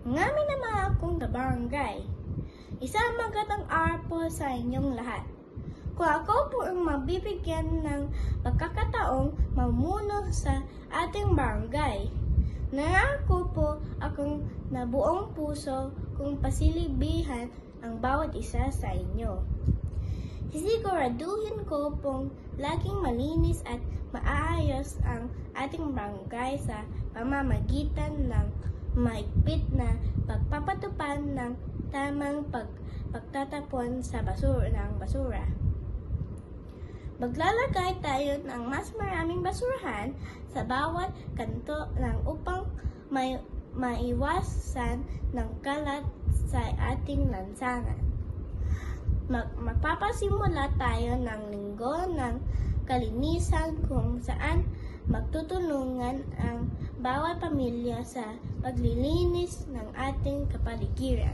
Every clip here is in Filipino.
Mga minamahal akong kabarangay, isang magandang araw po sa inyong lahat. Kung ako po ang mabibigyan ng pagkakataong mamuno sa ating barangay, nangako po akong na buong puso kung pasilibihan ang bawat isa sa inyo. Sisiguraduhin ko pong laging malinis at maayos ang ating barangay sa pamamagitan ng mahigpit na pagpapatupad ng tamang pagtatapon sa basura. Maglalagay tayo ng mas maraming basurahan sa bawat kanto upang maiwasan ng kalat sa ating lansangan. Magpapasimula tayo ng linggo ng kalinisan kung saan magtutulungan ang bawat pamilya sa paglilinis ng ating kapaligiran.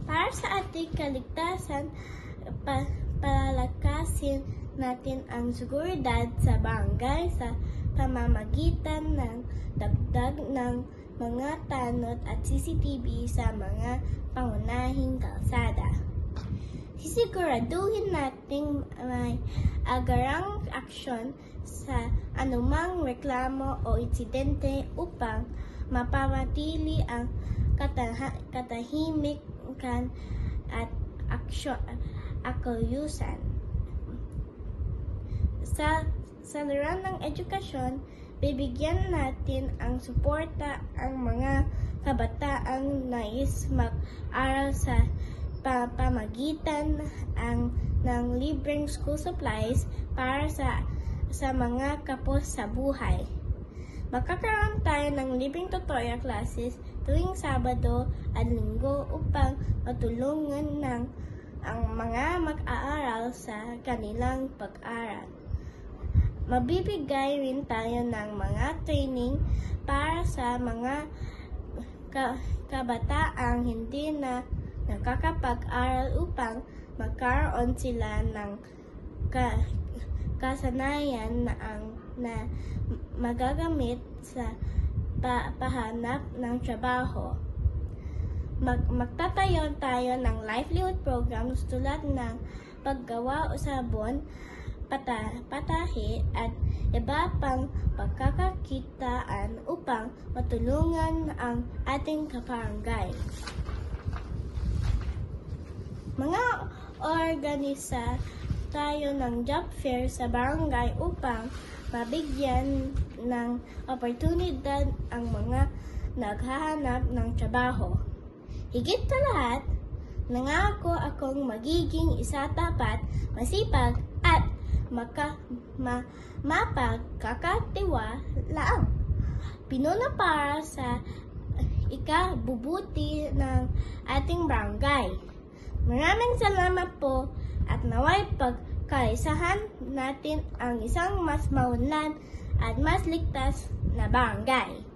Para sa ating kaligtasan, palakasin natin ang seguridad sa barangay sa pamamagitan ng dagdag ng mga tanod at CCTV sa mga pangunahing kalsada. Sisiguraduhin nating may agarang aksyon sa anumang reklamo o insidente upang mapamatili ang katahimikan at akayusan. Sa larangan ng edukasyon, bibigyan natin ang suporta ang mga kabataang nais mag-aral sa pamamagitan ng libreng school supplies para sa mga kapos sa buhay. Magkakaroon tayo ng libreng tutorial classes tuwing Sabado at Linggo upang matulungan ang mga mag-aaral sa kanilang pag-aral. Mabibigay rin tayo ng mga training para sa mga kabataang hindi na nakakapag-aral upang magkaroon sila ng kasanayan na magagamit sa pahanap ng trabaho. Magtatayo tayo ng livelihood programs tulad ng paggawa o sabon, patahi at iba pang pagkakakitaan upang matulungan ang ating kabarangay. Mga organisa tayo ng job fair sa barangay upang mabigyan ng oportunidad ang mga naghahanap ng trabaho. Higit sa lahat, nangako akong magiging isa tapat, masipag at mapagkakatiwalaan. Pinuno para sa ikabubuti ng ating barangay. Maraming salamat po at naway pagkaisahan natin ang isang mas maunlad at mas ligtas na barangay.